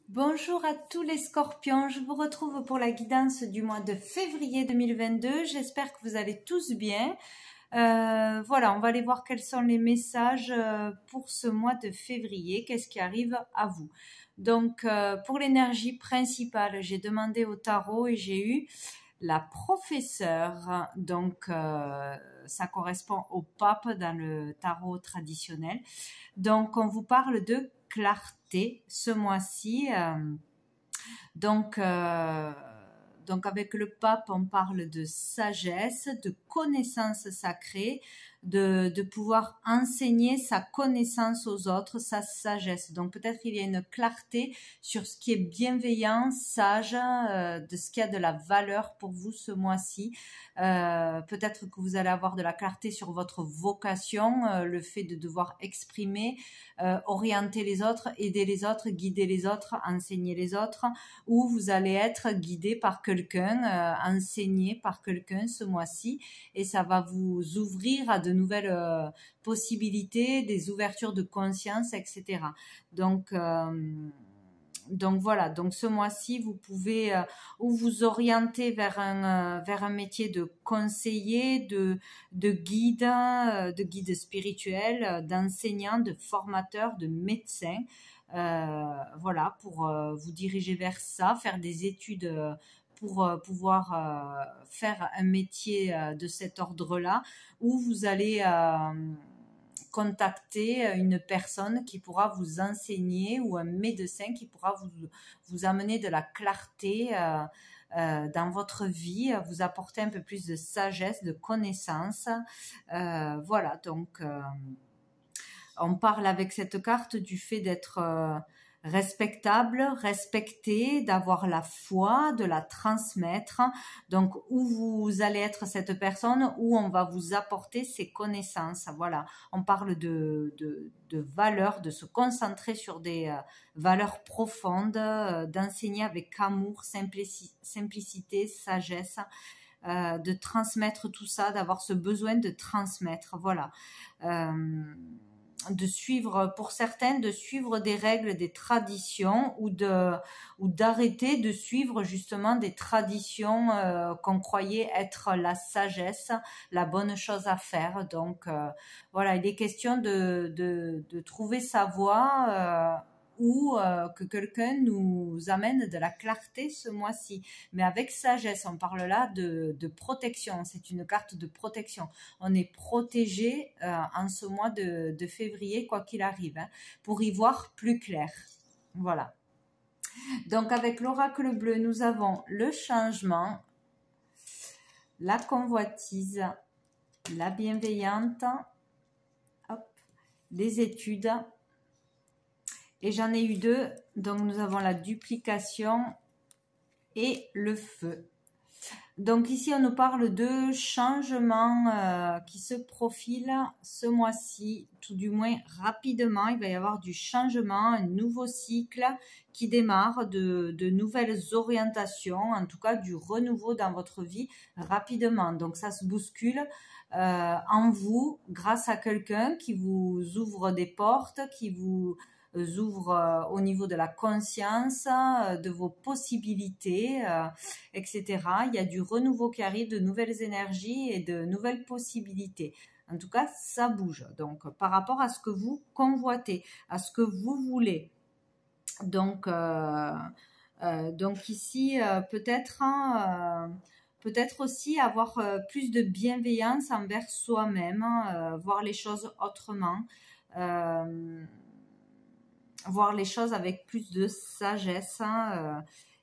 Bonjour à tous les scorpions, je vous retrouve pour la guidance du mois de février 2022. J'espère que vous allez tous bien. Voilà, on va aller voir quels sont les messages pour ce mois de février, qu'est-ce qui arrive à vous. Donc, pour l'énergie principale, j'ai demandé au tarot et j'ai eu la professeure. Donc, ça correspond au pape dans le tarot traditionnel. Donc, on vous parle de clarté ce mois-ci. Donc, avec le pape, on parle de sagesse, de connaissance sacrée, de pouvoir enseigner sa connaissance aux autres, sa sagesse. Donc peut-être il y a une clarté sur ce qui est bienveillant, sage, de ce qui a de la valeur pour vous ce mois-ci. Peut-être que vous allez avoir de la clarté sur votre vocation, le fait de devoir exprimer, orienter les autres, aider les autres, guider les autres, enseigner les autres, ou vous allez être guidé par quelqu'un, enseigné par quelqu'un ce mois-ci, et ça va vous ouvrir à de nouvelles possibilités, des ouvertures de conscience, etc. Donc voilà, donc ce mois-ci, vous pouvez ou vous orienter vers un métier de conseiller, de guide spirituel, d'enseignant, de formateur, de médecin. Voilà, pour vous diriger vers ça, faire des études pour pouvoir faire un métier de cet ordre-là, où vous allez contacter une personne qui pourra vous enseigner, ou un médecin qui pourra vous amener de la clarté dans votre vie, vous apporter un peu plus de sagesse, de connaissance. Voilà, donc on parle avec cette carte du fait d'être respectable, respecté, d'avoir la foi, de la transmettre. Donc, où vous allez être cette personne, où on va vous apporter ses connaissances. Voilà, on parle de valeurs, de se concentrer sur des valeurs profondes, d'enseigner avec amour, simplicité, sagesse. De transmettre tout ça, d'avoir ce besoin de transmettre. Voilà. De suivre, pour certaines, de suivre des règles, des traditions, ou d'arrêter de suivre justement des traditions qu'on croyait être la sagesse, la bonne chose à faire. Donc voilà, il est question de trouver sa voie, ou que quelqu'un nous amène de la clarté ce mois-ci, mais avec sagesse. On parle là de protection, c'est une carte de protection. On est protégé en ce mois de février, quoi qu'il arrive, hein, pour y voir plus clair. Voilà. Donc avec l'oracle bleu, nous avons le changement, la convoitise, la bienveillante, hop, les études. Et j'en ai eu deux, donc nous avons la duplication et le feu. Donc ici, on nous parle de changements qui se profilent ce mois-ci, tout du moins rapidement. Il va y avoir du changement, un nouveau cycle qui démarre, de nouvelles orientations, en tout cas du renouveau dans votre vie rapidement. Donc ça se bouscule en vous grâce à quelqu'un qui vous ouvre des portes, qui vous ouvre au niveau de la conscience, de vos possibilités, etc. Il y a du renouveau qui arrive, de nouvelles énergies et de nouvelles possibilités. En tout cas, ça bouge. Donc, par rapport à ce que vous convoitez, à ce que vous voulez. Donc ici, peut-être aussi avoir plus de bienveillance envers soi-même, voir les choses autrement. Voir les choses avec plus de sagesse.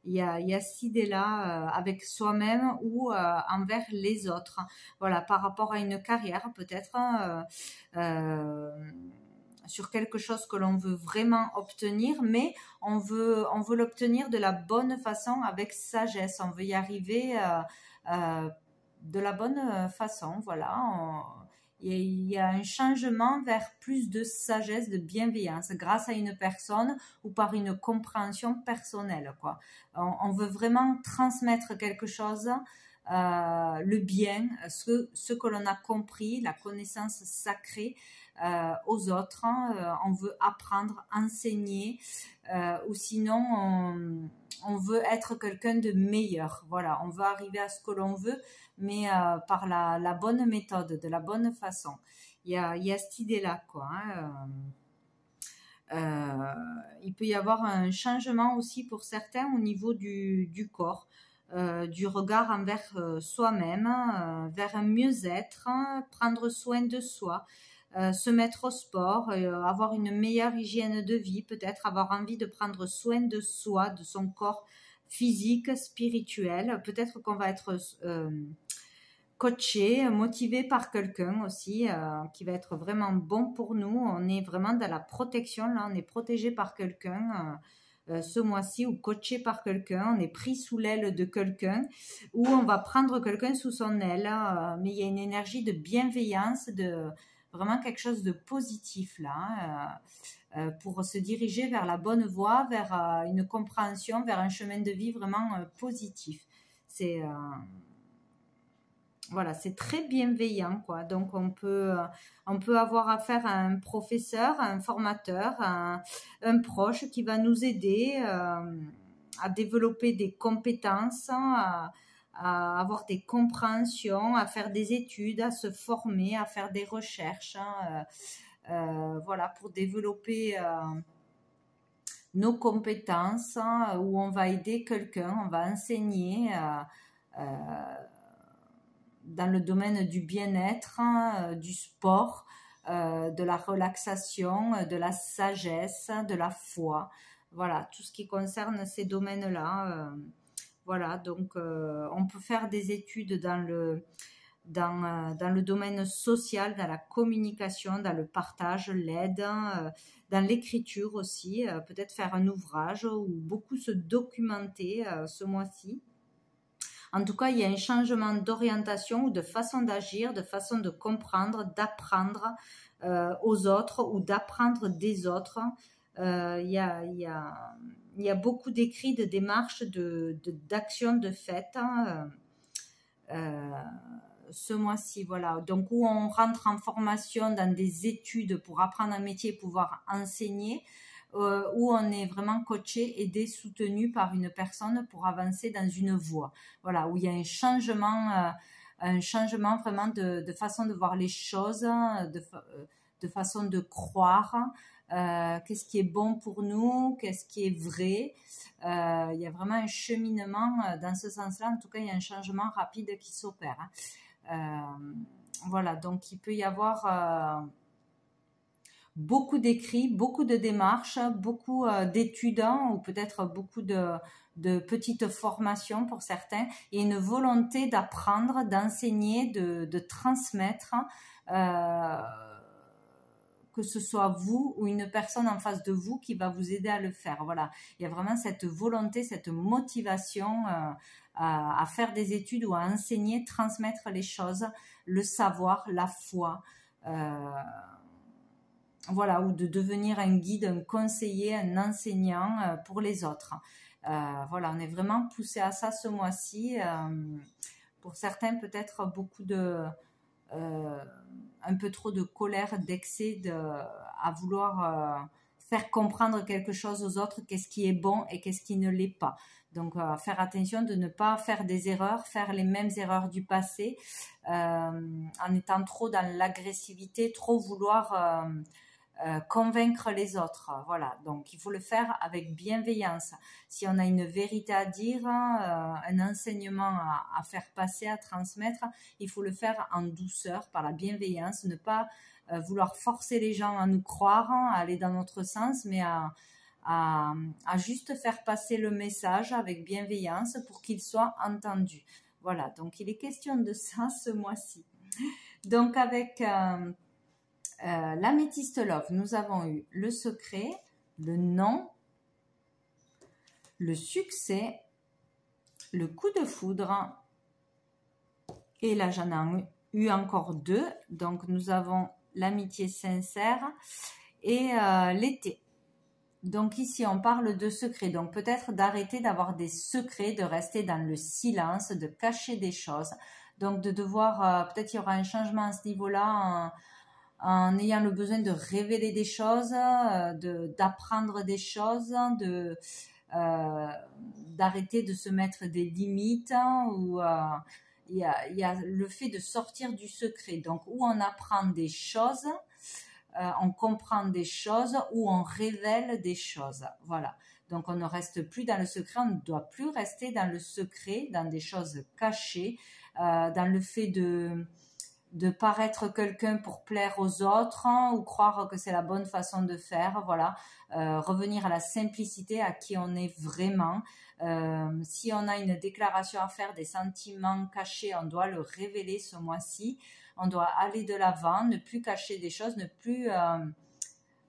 Il y a cette idée-là avec soi-même ou envers les autres. Voilà, par rapport à une carrière peut-être, sur quelque chose que l'on veut vraiment obtenir, mais on veut l'obtenir de la bonne façon, avec sagesse. On veut y arriver de la bonne façon. Voilà. Il y a un changement vers plus de sagesse, de bienveillance, grâce à une personne ou par une compréhension personnelle, quoi. On veut vraiment transmettre quelque chose, le bien, ce que l'on a compris, la connaissance sacrée, aux autres, on veut apprendre, enseigner, ou sinon on veut être quelqu'un de meilleur. Voilà, on veut arriver à ce que l'on veut, mais par la bonne méthode, de la bonne façon. Il y a cette idée-là, quoi. Il peut y avoir un changement aussi pour certains au niveau du corps, du regard envers soi-même, vers un mieux-être, prendre soin de soi, se mettre au sport, avoir une meilleure hygiène de vie, peut-être avoir envie de prendre soin de soi, de son corps physique, spirituel. Peut-être qu'on va être coaché, motivé par quelqu'un aussi, qui va être vraiment bon pour nous. On est vraiment dans la protection, là, on est protégé par quelqu'un ce mois-ci, ou coaché par quelqu'un, on est pris sous l'aile de quelqu'un, ou on va prendre quelqu'un sous son aile, mais il y a une énergie de bienveillance, de vraiment quelque chose de positif là, pour se diriger vers la bonne voie, vers une compréhension, vers un chemin de vie vraiment positif. C'est voilà, c'est très bienveillant, quoi. Donc on peut avoir affaire à un professeur, à un formateur, à un proche qui va nous aider à développer des compétences, à avoir des compréhensions, à faire des études, à se former, à faire des recherches, voilà, pour développer nos compétences, où on va aider quelqu'un, on va enseigner dans le domaine du bien-être, du sport, de la relaxation, de la sagesse, de la foi. Voilà, tout ce qui concerne ces domaines-là. Voilà, donc on peut faire des études dans le domaine social, dans la communication, dans le partage, l'aide, dans l'écriture aussi, peut-être faire un ouvrage ou beaucoup se documenter ce mois-ci. En tout cas, il y a un changement d'orientation ou de façon d'agir, de façon de comprendre, d'apprendre aux autres ou d'apprendre des autres. Il y a beaucoup d'écrits, de démarches, d'actions, de fêtes ce mois-ci. Voilà. Donc, où on rentre en formation dans des études pour apprendre un métier et pouvoir enseigner, où on est vraiment coaché, aidé, soutenu par une personne pour avancer dans une voie. Voilà, où il y a un changement vraiment de façon de voir les choses, de façon de croire. Qu'est-ce qui est bon pour nous, qu'est-ce qui est vrai. Il y a vraiment un cheminement dans ce sens-là. En tout cas, il y a un changement rapide qui s'opère. Voilà, donc il peut y avoir beaucoup d'écrits, beaucoup de démarches, beaucoup d'études, ou peut-être beaucoup de petites formations pour certains, et une volonté d'apprendre, d'enseigner, de transmettre, que ce soit vous ou une personne en face de vous qui va vous aider à le faire. Voilà, il y a vraiment cette volonté, cette motivation à faire des études ou à enseigner, transmettre les choses, le savoir, la foi. Voilà, ou de devenir un guide, un conseiller, un enseignant pour les autres. Voilà, on est vraiment poussé à ça ce mois-ci. Pour certains, peut-être beaucoup un peu trop de colère, d'excès, à vouloir faire comprendre quelque chose aux autres, qu'est-ce qui est bon et qu'est-ce qui ne l'est pas. Donc, faire attention de ne pas faire des erreurs, faire les mêmes erreurs du passé, en étant trop dans l'agressivité, trop vouloir convaincre les autres. Voilà, donc il faut le faire avec bienveillance. Si on a une vérité à dire, un enseignement à faire passer, à transmettre, il faut le faire en douceur, par la bienveillance, ne pas vouloir forcer les gens à nous croire, à aller dans notre sens, mais à juste faire passer le message avec bienveillance pour qu'il soit entendu. Voilà, donc il est question de ça ce mois-ci. Donc avec l'améthyste love, nous avons eu le secret, le non, le succès, le coup de foudre, et là j'en ai eu encore deux. Donc nous avons l'amitié sincère et l'été. Donc ici on parle de secret, donc peut-être d'arrêter d'avoir des secrets, de rester dans le silence, de cacher des choses, donc de devoir, peut-être il y aura un changement à ce niveau-là, en ayant le besoin de révéler des choses, d'apprendre des choses, d'arrêter de se mettre des limites, ou il y a le fait de sortir du secret. Donc, où on apprend des choses, on comprend des choses, où on révèle des choses. Voilà. Donc, on ne reste plus dans le secret, on ne doit plus rester dans le secret, dans des choses cachées, dans le fait de paraître quelqu'un pour plaire aux autres, ou croire que c'est la bonne façon de faire. Voilà. Revenir à la simplicité, à qui on est vraiment. Si on a une déclaration à faire, des sentiments cachés, on doit le révéler ce mois-ci. On doit aller de l'avant, ne plus cacher des choses, ne plus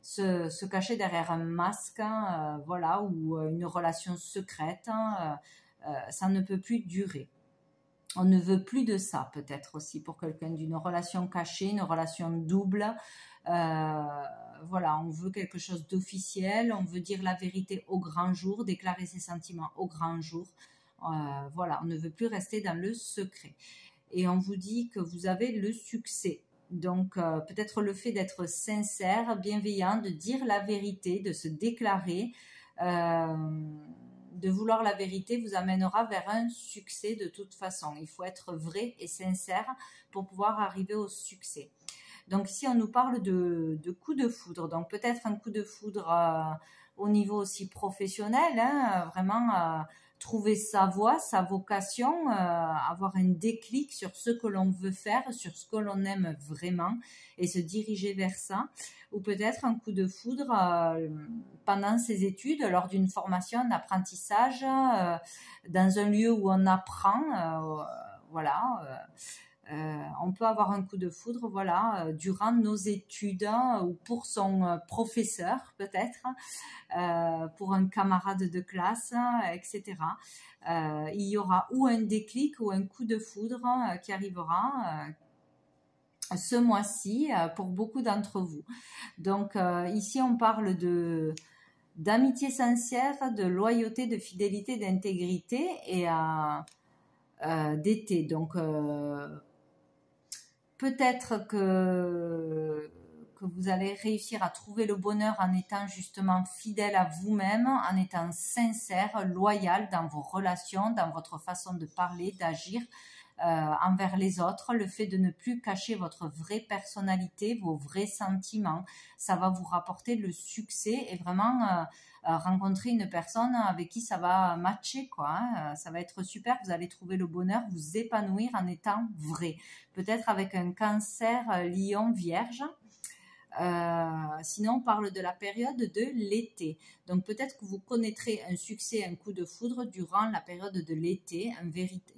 se cacher derrière un masque, voilà, ou une relation secrète. Ça ne peut plus durer. On ne veut plus de ça, peut-être aussi pour quelqu'un, d'une relation cachée, une relation double. Voilà, on veut quelque chose d'officiel, on veut dire la vérité au grand jour, déclarer ses sentiments au grand jour. Voilà, on ne veut plus rester dans le secret. Et on vous dit que vous avez le succès. Donc, peut-être le fait d'être sincère, bienveillant, de dire la vérité, de se déclarer, de vouloir la vérité vous amènera vers un succès de toute façon. Il faut être vrai et sincère pour pouvoir arriver au succès. Donc ici, on nous parle de coup de foudre. Donc peut-être un coup de foudre au niveau aussi professionnel, hein, vraiment trouver sa voie, sa vocation, avoir un déclic sur ce que l'on veut faire, sur ce que l'on aime vraiment et se diriger vers ça. Ou peut-être un coup de foudre pendant ses études, lors d'une formation, un apprentissage, dans un lieu où on apprend, voilà. On peut avoir un coup de foudre, voilà, durant nos études, ou pour son professeur peut-être, pour un camarade de classe, etc. Il y aura ou un déclic ou un coup de foudre qui arrivera ce mois-ci pour beaucoup d'entre vous. Donc ici on parle d'amitié sincère, de loyauté, de fidélité, d'intégrité et d'été. Donc peut-être que vous allez réussir à trouver le bonheur en étant justement fidèle à vous-même, en étant sincère, loyal dans vos relations, dans votre façon de parler, d'agir envers les autres. Le fait de ne plus cacher votre vraie personnalité, vos vrais sentiments, ça va vous rapporter le succès et vraiment rencontrer une personne avec qui ça va matcher, quoi, hein. Ça va être super, vous allez trouver le bonheur, vous épanouir en étant vrai. Peut-être avec un cancer lion vierge. Sinon, on parle de la période de l'été. Donc, peut-être que vous connaîtrez un succès, un coup de foudre durant la période de l'été,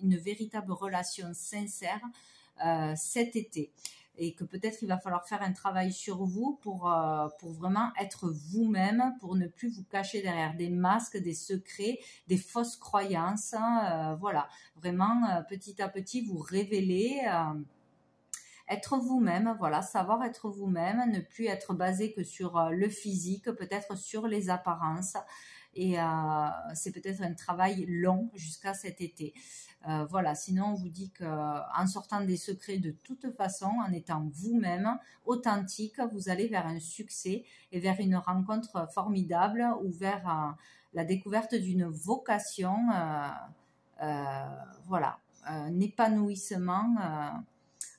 une véritable relation sincère cet été. Et que peut-être il va falloir faire un travail sur vous pour vraiment être vous-même, pour ne plus vous cacher derrière des masques, des secrets, des fausses croyances. Voilà, vraiment, petit à petit, vous révéler. Être vous-même, voilà, savoir être vous-même, ne plus être basé que sur le physique, peut-être sur les apparences. Et c'est peut-être un travail long jusqu'à cet été. Voilà, sinon on vous dit qu'en sortant des secrets de toute façon, en étant vous-même, authentique, vous allez vers un succès et vers une rencontre formidable ou vers la découverte d'une vocation, voilà, un épanouissement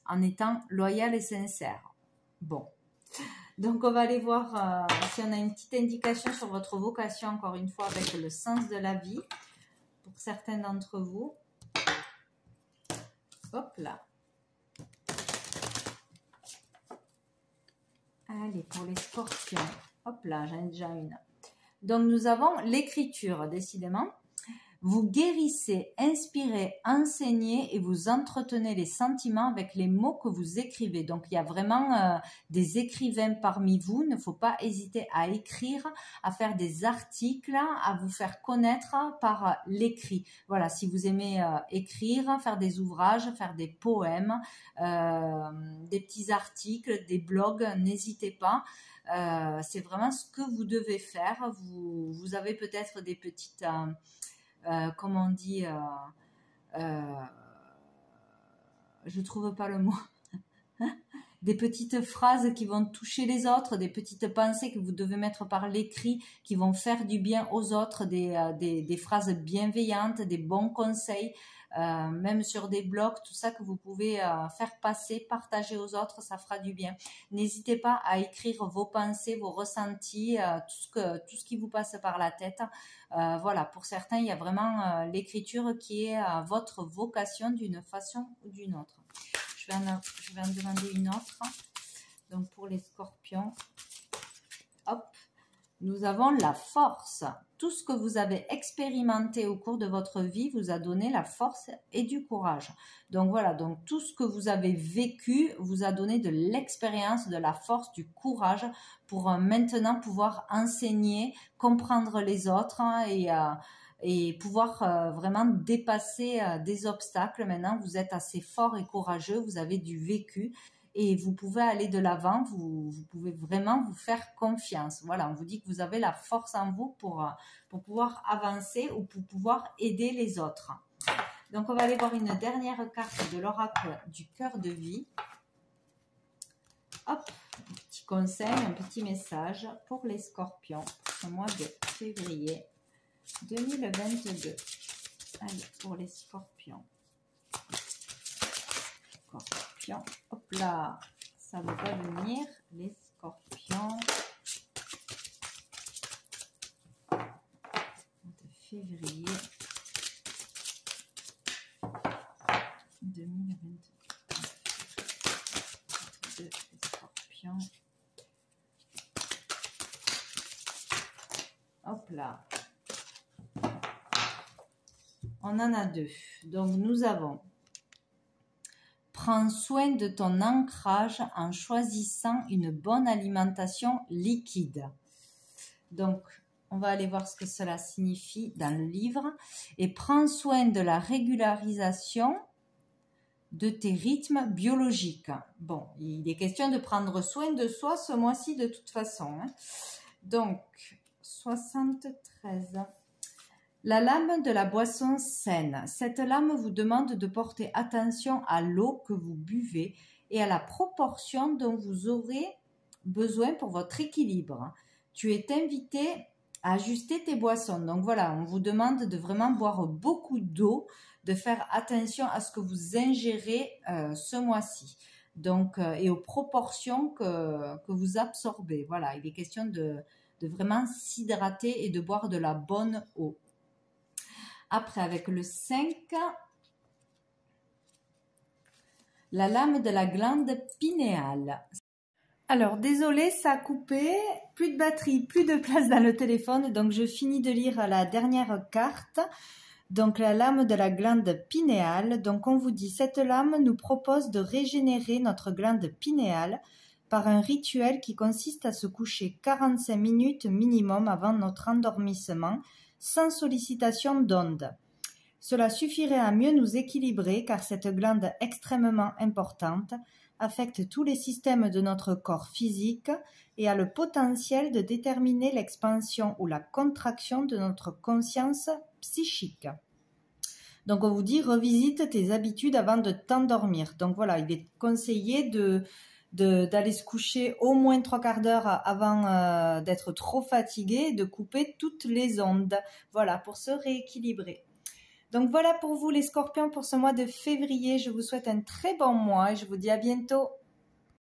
en étant loyal et sincère. Bon, donc on va aller voir si on a une petite indication sur votre vocation, encore une fois, avec le sens de la vie, pour certains d'entre vous. Hop là. Allez, pour les scorpions. Hop là, j'en ai déjà une. Donc nous avons l'écriture, décidément. Vous guérissez, inspirez, enseignez et vous entretenez les sentiments avec les mots que vous écrivez. Donc, il y a vraiment des écrivains parmi vous. Il ne faut pas hésiter à écrire, à faire des articles, à vous faire connaître par l'écrit. Voilà, si vous aimez écrire, faire des ouvrages, faire des poèmes, des petits articles, des blogs, n'hésitez pas. C'est vraiment ce que vous devez faire. Vous avez peut-être des petites... comment on dit, je trouve pas le mot, des petites phrases qui vont toucher les autres, des petites pensées que vous devez mettre par l'écrit qui vont faire du bien aux autres, des phrases bienveillantes, des bons conseils, même sur des blogs, tout ça que vous pouvez faire passer, partager aux autres, ça fera du bien. N'hésitez pas à écrire vos pensées, vos ressentis, tout ce qui vous passe par la tête. Voilà, pour certains, il y a vraiment l'écriture qui est votre vocation d'une façon ou d'une autre. Je vais en demander une autre. Donc pour les scorpions, hop, nous avons la force. Tout ce que vous avez expérimenté au cours de votre vie vous a donné la force et du courage. Donc voilà, donc tout ce que vous avez vécu vous a donné de l'expérience, de la force, du courage pour maintenant pouvoir enseigner, comprendre les autres et pouvoir vraiment dépasser des obstacles. Maintenant, vous êtes assez fort et courageux, vous avez du vécu. Et vous pouvez aller de l'avant, vous pouvez vraiment vous faire confiance. Voilà, on vous dit que vous avez la force en vous pour pouvoir avancer ou pour pouvoir aider les autres. Donc, on va aller voir une dernière carte de l'oracle du cœur de vie. Hop, un petit conseil, un petit message pour les scorpions pour ce mois de février 2022. Allez, pour les scorpions. Hop là, ça ne va pas venir, les scorpions. De février 2022. Les scorpions. Hop là. On en a deux. Donc nous avons: prends soin de ton ancrage en choisissant une bonne alimentation liquide. Donc, on va aller voir ce que cela signifie dans le livre. Et prends soin de la régularisation de tes rythmes biologiques. Bon, il est question de prendre soin de soi ce mois-ci de toute façon. Donc, 73. La lame de la boisson saine. Cette lame vous demande de porter attention à l'eau que vous buvez et à la proportion dont vous aurez besoin pour votre équilibre. Tu es invité à ajuster tes boissons. Donc voilà, on vous demande de vraiment boire beaucoup d'eau, de faire attention à ce que vous ingérez ce mois-ci. Donc, et aux proportions que vous absorbez. Voilà, il est question de vraiment s'hydrater et de boire de la bonne eau. Après, avec le 5, la lame de la glande pinéale. Alors, désolé, ça a coupé, plus de batterie, plus de place dans le téléphone, donc je finis de lire la dernière carte. Donc, la lame de la glande pinéale. Donc, on vous dit, cette lame nous propose de régénérer notre glande pinéale par un rituel qui consiste à se coucher 45 minutes minimum avant notre endormissement, sans sollicitation d'ondes. Cela suffirait à mieux nous équilibrer car cette glande extrêmement importante affecte tous les systèmes de notre corps physique et a le potentiel de déterminer l'expansion ou la contraction de notre conscience psychique. Donc on vous dit revisite tes habitudes avant de t'endormir. Donc voilà, il est conseillé d'aller se coucher au moins 3/4 d'heure avant d'être trop fatigué et de couper toutes les ondes. Voilà, pour se rééquilibrer. Donc voilà pour vous les scorpions pour ce mois de février. Je vous souhaite un très bon mois et je vous dis à bientôt.